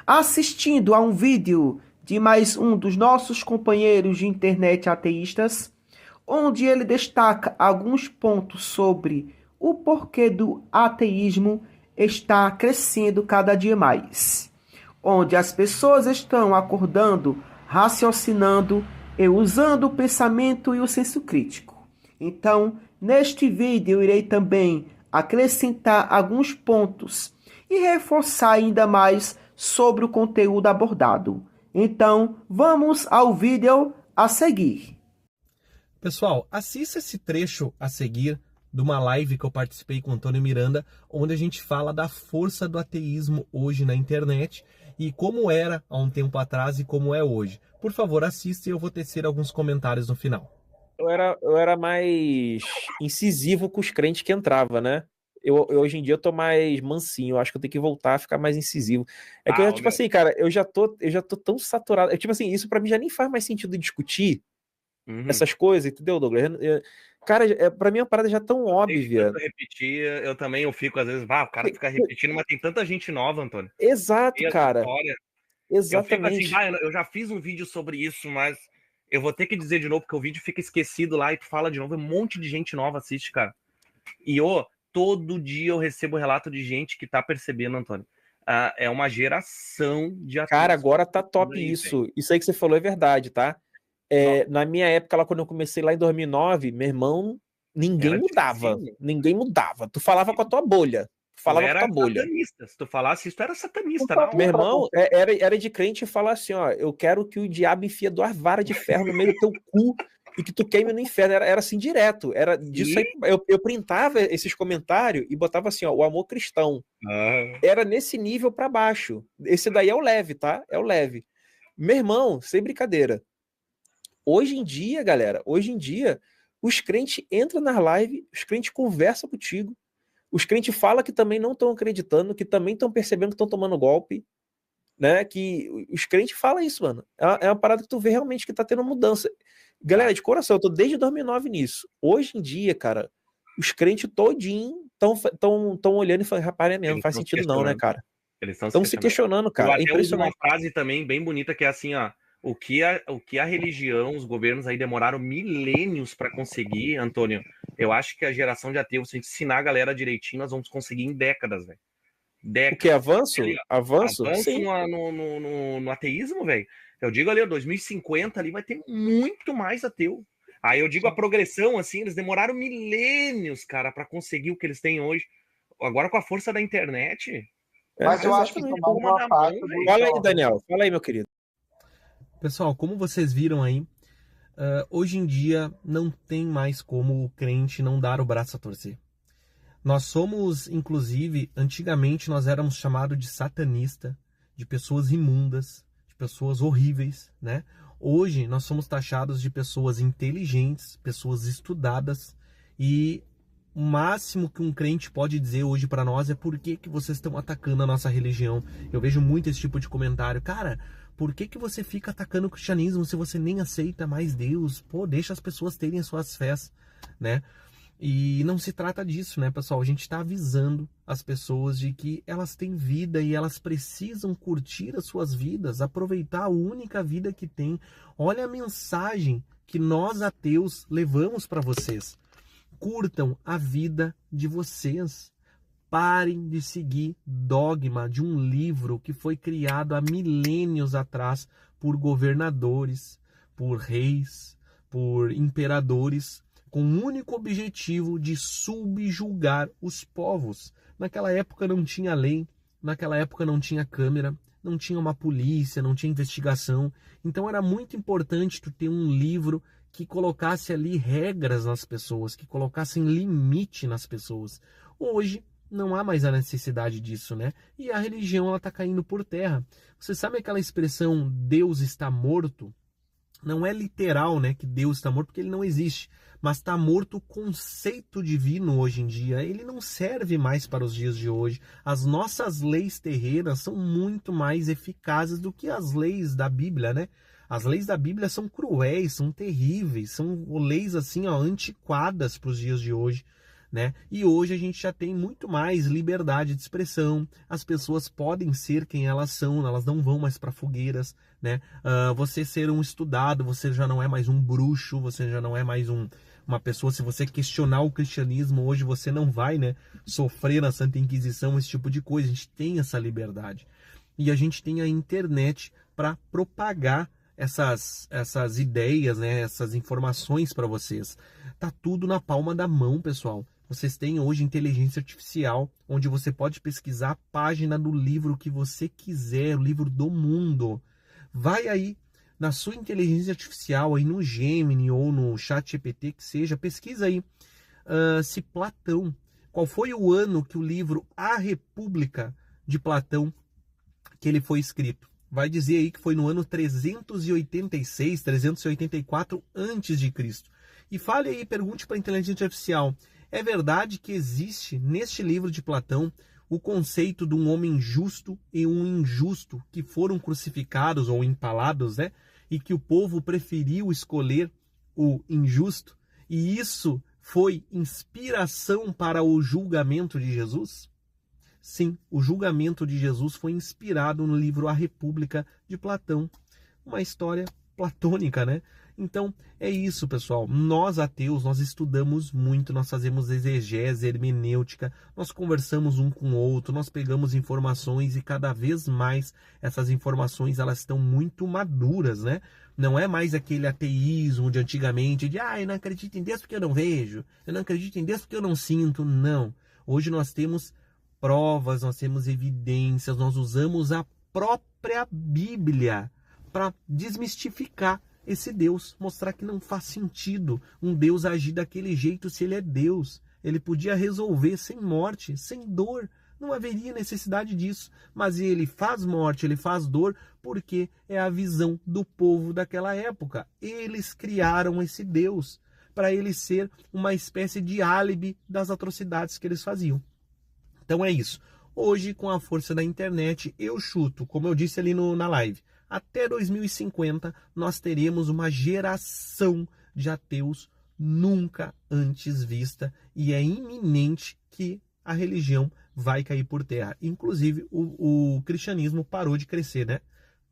assistindo a um vídeo de mais um dos nossos companheiros de internet ateístas, onde ele destaca alguns pontos sobre o porquê do ateísmo está crescendo cada dia mais, onde as pessoas estão acordando, raciocinando e usando o pensamento e o senso crítico. Então, neste vídeo eu irei também acrescentar alguns pontos e reforçar ainda mais sobre o conteúdo abordado. Então, vamos ao vídeo a seguir. Pessoal, assista esse trecho a seguir de uma live que eu participei com o Antônio Miranda, onde a gente fala da força do ateísmo hoje na internet e como era há um tempo atrás e como é hoje. Por favor, assista e eu vou tecer alguns comentários no final. Eu era mais incisivo com os crentes que entrava, né? Hoje em dia eu tô mais mansinho, eu acho que eu tenho que voltar a ficar mais incisivo. É que tipo assim, cara, eu já tô tão saturado. Tipo assim, isso pra mim já nem faz mais sentido discutir essas coisas, entendeu, Douglas? Cara, pra mim é uma parada já tão óbvia. Repetir, eu também eu fico, às vezes, o cara fica repetindo, mas tem tanta gente nova, Antônio. Exato, cara. Exatamente. Eu fico assim, eu já fiz um vídeo sobre isso, mas eu vou ter que dizer de novo, porque o vídeo fica esquecido lá e tu fala de novo, um monte de gente nova assiste, cara. E todo dia eu recebo relato de gente que tá percebendo, Antônio. É uma geração de atores. Cara, agora tá top aí, isso. Véio. Isso aí que você falou é verdade, tá? Na minha época, lá quando eu comecei lá em 2009, meu irmão, ninguém mudava. Ninguém mudava. Tu falava com a tua bolha. Falava com a tua bolha. Satanista. Se tu falasse isso, tu era satanista. Meu irmão era de crente falar assim, ó, eu quero que o diabo enfia 2 varas de ferro no meio do teu cu e que tu queime no inferno. Era assim direto. Era disso aí. Eu printava esses comentários e botava assim, ó, o amor cristão. Era nesse nível pra baixo. Esse daí é o leve, tá? É o leve. Meu irmão, sem brincadeira. Hoje em dia, galera, os crentes entram nas lives, os crentes conversam contigo, os crentes falam que também não estão acreditando, que também estão percebendo que estão tomando golpe, né? Que os crentes falam isso, mano. É uma parada que tu vê realmente que tá tendo mudança. Galera, de coração, eu tô desde 2009 nisso. Hoje em dia, cara, os crentes todinho estão olhando e falando, rapaz, é mesmo, não faz sentido não, né, cara? Eles estão se questionando, cara. Eu até uso uma frase também bem bonita que é assim, ó. O que a religião, os governos aí demoraram milênios para conseguir, Antônio, eu acho que a geração de ateus, se a gente ensinar a galera direitinho, nós vamos conseguir em décadas, velho. O que? Avanço? Avanço no ateísmo, velho. Eu digo ali, 2050 ali vai ter muito mais ateu. Aí eu digo a progressão, assim, eles demoraram milênios, cara, para conseguir o que eles têm hoje. Agora com a força da internet. Mas eu acho que uma parte. Fala aí, Daniel. Fala aí, meu querido. Pessoal, como vocês viram aí, hoje em dia não tem mais como o crente não dar o braço a torcer. Nós somos, inclusive, antigamente nós éramos chamados de satanista, de pessoas imundas, de pessoas horríveis, né? Hoje nós somos taxados de pessoas inteligentes, pessoas estudadas, e o máximo que um crente pode dizer hoje para nós é por que vocês estão atacando a nossa religião. Eu vejo muito esse tipo de comentário. Cara, por que você fica atacando o cristianismo se você nem aceita mais Deus? Pô, deixa as pessoas terem suas fés, né? E não se trata disso, né, pessoal? A gente está avisando as pessoas de que elas têm vida e elas precisam curtir as suas vidas, aproveitar a única vida que tem. Olha a mensagem que nós ateus levamos para vocês. Curtam a vida de vocês. Parem de seguir dogma de um livro que foi criado há milênios atrás por governadores, por reis, por imperadores, com o único objetivo de subjugar os povos. Naquela época não tinha lei, naquela época não tinha câmera, não tinha uma polícia, não tinha investigação. Então era muito importante tu ter um livro que colocasse ali regras nas pessoas, que colocassem limite nas pessoas. Hoje não há mais a necessidade disso, né? E a religião, ela tá caindo por terra. Você sabe aquela expressão Deus está morto? Não é literal, né, que Deus está morto, porque ele não existe. Mas está morto o conceito divino hoje em dia. Ele não serve mais para os dias de hoje. As nossas leis terrenas são muito mais eficazes do que as leis da Bíblia, né? As leis da Bíblia são cruéis, são terríveis, são leis assim, ó, antiquadas para os dias de hoje. né? E hoje a gente já tem muito mais liberdade de expressão, as pessoas podem ser quem elas são, elas não vão mais para fogueiras, né? Você ser um estudado, você já não é mais um bruxo, você já não é mais uma pessoa, se você questionar o cristianismo hoje, você não vai, né, sofrer na Santa Inquisição, esse tipo de coisa. A gente tem essa liberdade. E a gente tem a internet para propagar essas ideias, né, essas informações para vocês. Tá tudo na palma da mão, pessoal. Vocês têm hoje inteligência artificial, onde você pode pesquisar a página do livro que você quiser, o livro do mundo. Vai aí na sua inteligência artificial, aí no Gemini ou no ChatGPT, que seja, pesquisa aí se Platão, qual foi o ano que o livro A República de Platão, que ele foi escrito. Vai dizer aí que foi no ano 386, 384 a.C. E fale aí, pergunte para a inteligência artificial, é verdade que existe neste livro de Platão o conceito de um homem justo e um injusto que foram crucificados ou empalados, né? E que o povo preferiu escolher o injusto? E isso foi inspiração para o julgamento de Jesus? Sim, o julgamento de Jesus foi inspirado no livro A República de Platão. Uma história platônica, né? Então, é isso, pessoal. Nós, ateus, nós estudamos muito, nós fazemos exegese, hermenêutica, nós conversamos um com o outro, nós pegamos informações e cada vez mais essas informações, elas estão muito maduras, né? Não é mais aquele ateísmo de antigamente, de eu não acredito em Deus porque eu não vejo, eu não acredito em Deus porque eu não sinto. Não. Hoje nós temos provas, nós temos evidências, nós usamos a própria Bíblia para desmistificar esse Deus, mostrar que não faz sentido um Deus agir daquele jeito se ele é Deus. Ele podia resolver sem morte, sem dor, não haveria necessidade disso, mas ele faz morte, ele faz dor, porque é a visão do povo daquela época. Eles criaram esse Deus para ele ser uma espécie de álibi das atrocidades que eles faziam. Então é isso. Hoje, com a força da internet, eu chuto, como eu disse ali na live, até 2050 nós teremos uma geração de ateus nunca antes vista e é iminente que a religião vai cair por terra. Inclusive, o cristianismo parou de crescer, né?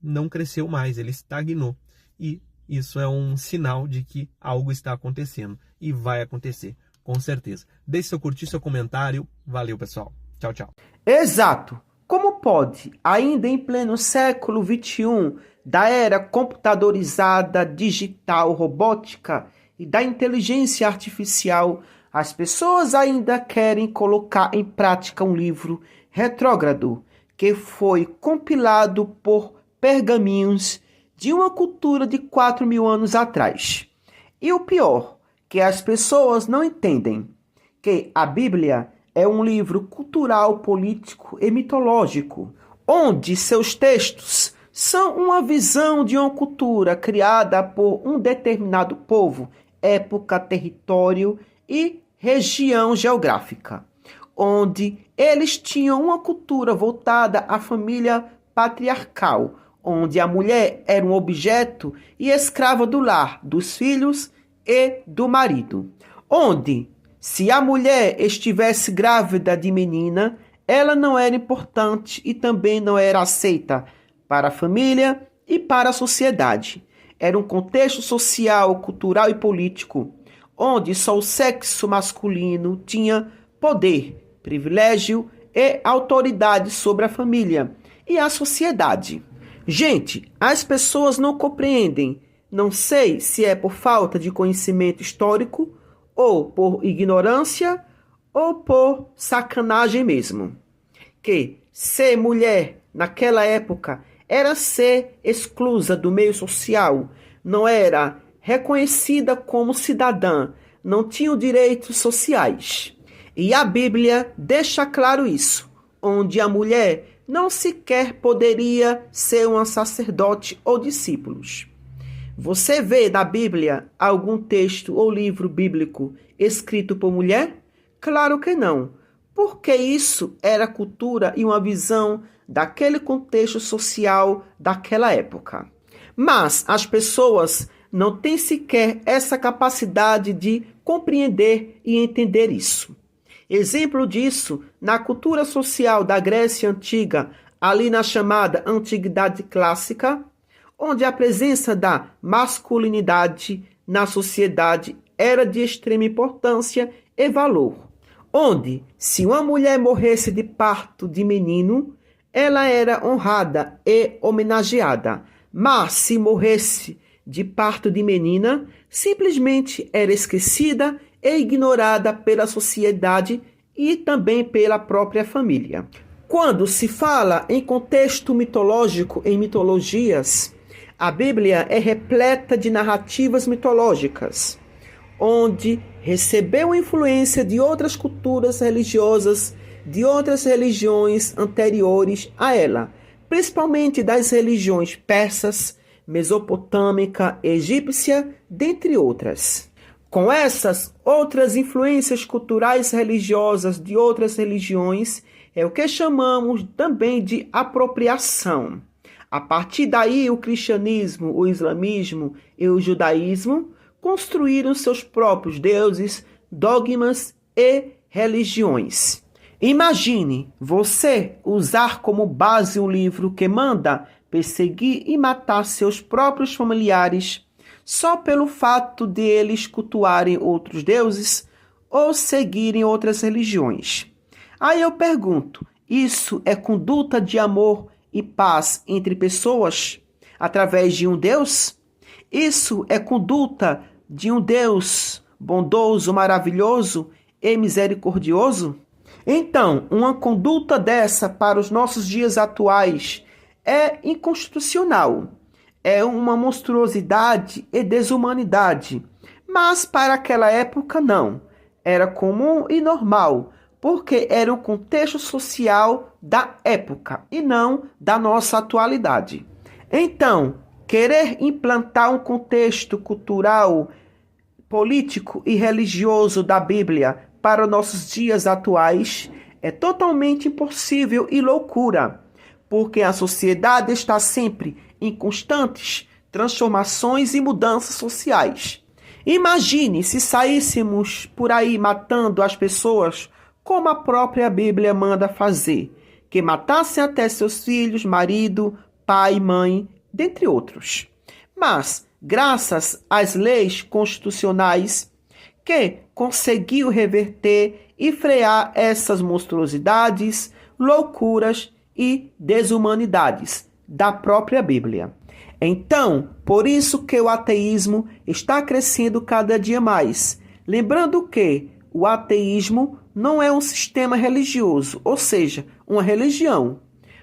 Não cresceu mais, ele estagnou. E isso é um sinal de que algo está acontecendo e vai acontecer, com certeza. Deixe seu curtir, seu comentário. Valeu, pessoal. Tchau, tchau. Exato. Como pode, ainda em pleno século XXI, da era computadorizada, digital, robótica e da inteligência artificial, as pessoas ainda querem colocar em prática um livro retrógrado que foi compilado por pergaminhos de uma cultura de 4.000 anos atrás? E o pior, que as pessoas não entendem que a Bíblia é um livro cultural, político e mitológico, onde seus textos são uma visão de uma cultura criada por um determinado povo, época, território e região geográfica, onde eles tinham uma cultura voltada à família patriarcal, onde a mulher era um objeto e escrava do lar, dos filhos e do marido, onde se a mulher estivesse grávida de menina, ela não era importante e também não era aceita para a família e para a sociedade. Era um contexto social, cultural e político, onde só o sexo masculino tinha poder, privilégio e autoridade sobre a família e a sociedade. Gente, as pessoas não compreendem. Não sei se é por falta de conhecimento histórico, ou por ignorância, ou por sacanagem mesmo. Que ser mulher naquela época era ser exclusa do meio social, não era reconhecida como cidadã, não tinha direitos sociais. E a Bíblia deixa claro isso, onde a mulher não sequer poderia ser uma sacerdote ou discípulos. Você vê na Bíblia algum texto ou livro bíblico escrito por mulher? Claro que não, porque isso era cultura e uma visão daquele contexto social daquela época. Mas as pessoas não têm sequer essa capacidade de compreender e entender isso. Exemplo disso, na cultura social da Grécia Antiga, ali na chamada Antiguidade Clássica, onde a presença da masculinidade na sociedade era de extrema importância e valor. Onde, se uma mulher morresse de parto de menino, ela era honrada e homenageada. Mas, se morresse de parto de menina, simplesmente era esquecida e ignorada pela sociedade e também pela própria família. Quando se fala em contexto mitológico, em mitologias, a Bíblia é repleta de narrativas mitológicas, onde recebeu influência de outras culturas religiosas, de outras religiões anteriores a ela, principalmente das religiões persas, mesopotâmica, egípcia, dentre outras. Com essas outras influências culturais religiosas de outras religiões, é o que chamamos também de apropriação. A partir daí, o cristianismo, o islamismo e o judaísmo construíram seus próprios deuses, dogmas e religiões. Imagine você usar como base um livro que manda perseguir e matar seus próprios familiares só pelo fato de eles cultuarem outros deuses ou seguirem outras religiões. Aí eu pergunto, isso é conduta de amor e paz entre pessoas através de um Deus? Isso é conduta de um Deus bondoso, maravilhoso e misericordioso? Então, uma conduta dessa para os nossos dias atuais é inconstitucional. É uma monstruosidade e desumanidade. Mas para aquela época não. Era comum e normal, porque era o contexto social da época e não da nossa atualidade. Então, querer implantar um contexto cultural, político e religioso da Bíblia para os nossos dias atuais é totalmente impossível e loucura, porque a sociedade está sempre em constantes transformações e mudanças sociais. Imagine se saíssemos por aí matando as pessoas como a própria Bíblia manda fazer, que matassem até seus filhos, marido, pai, mãe, dentre outros. Mas, graças às leis constitucionais, que conseguiu reverter e frear essas monstruosidades, loucuras e desumanidades da própria Bíblia. Então, por isso que o ateísmo está crescendo cada dia mais. Lembrando que o ateísmo não é um sistema religioso, ou seja, uma religião.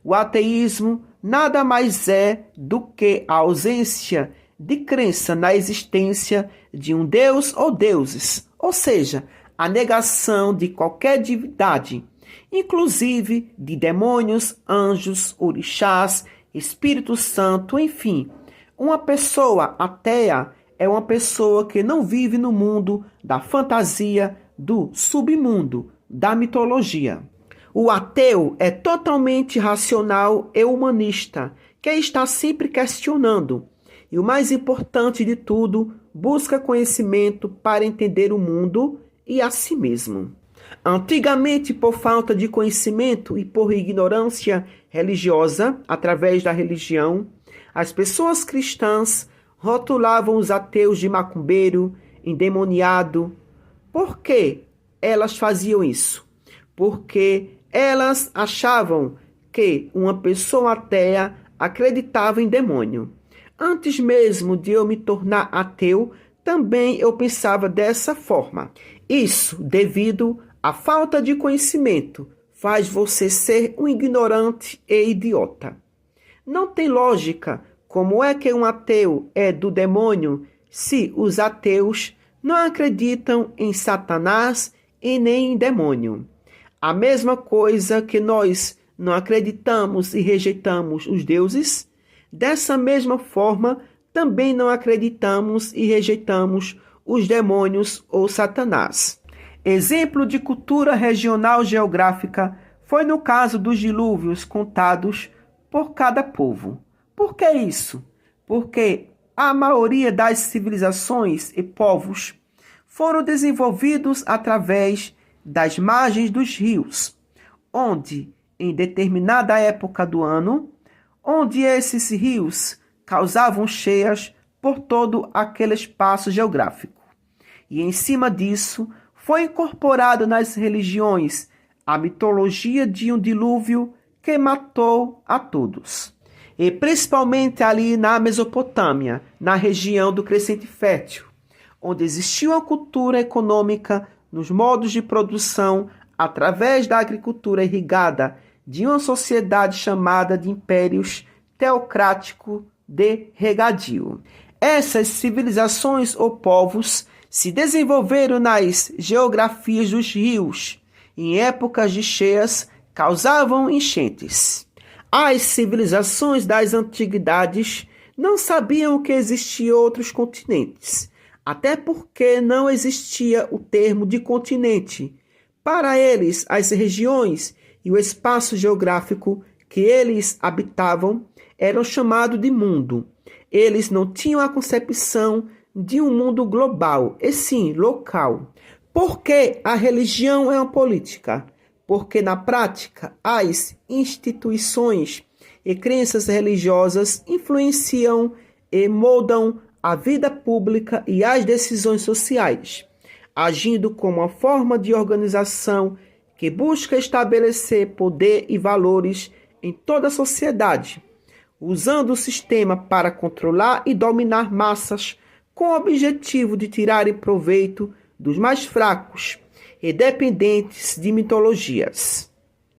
O ateísmo nada mais é do que a ausência de crença na existência de um Deus ou deuses, ou seja, a negação de qualquer divindade, inclusive de demônios, anjos, orixás, Espírito Santo, enfim. Uma pessoa ateia é uma pessoa que não vive no mundo da fantasia, do submundo, da mitologia. O ateu é totalmente racional e humanista, que está sempre questionando. E o mais importante de tudo, busca conhecimento para entender o mundo e a si mesmo. Antigamente, por falta de conhecimento e por ignorância religiosa, através da religião, as pessoas cristãs rotulavam os ateus de macumbeiro, endemoniado. Por que elas faziam isso? Porque elas achavam que uma pessoa ateia acreditava em demônio. Antes mesmo de eu me tornar ateu, também eu pensava dessa forma. Isso devido à falta de conhecimento faz você ser um ignorante e idiota. Não tem lógica como é que um ateu é do demônio se os ateus não acreditam em Satanás e nem em demônio. A mesma coisa que nós não acreditamos e rejeitamos os deuses, dessa mesma forma também não acreditamos e rejeitamos os demônios ou Satanás. Exemplo de cultura regional geográfica foi no caso dos dilúvios contados por cada povo. Por que isso? Porque a maioria das civilizações e povos foram desenvolvidos através das margens dos rios, onde, em determinada época do ano, onde esses rios causavam cheias por todo aquele espaço geográfico. E em cima disso, foi incorporado nas religiões a mitologia de um dilúvio que matou a todos. E principalmente ali na Mesopotâmia, na região do Crescente Fértil, onde existiu uma cultura econômica nos modos de produção através da agricultura irrigada de uma sociedade chamada de impérios teocrático de regadio. Essas civilizações ou povos se desenvolveram nas geografias dos rios. Em épocas de cheias, causavam enchentes. As civilizações das antiguidades não sabiam que existiam outros continentes, até porque não existia o termo de continente. Para eles, as regiões e o espaço geográfico que eles habitavam eram chamados de mundo. Eles não tinham a concepção de um mundo global, e sim local. Porque a religião é uma política? Porque na prática as instituições e crenças religiosas influenciam e moldam a vida pública e as decisões sociais, agindo como uma forma de organização que busca estabelecer poder e valores em toda a sociedade, usando o sistema para controlar e dominar massas com o objetivo de tirarem proveito dos mais fracos e dependentes de mitologias.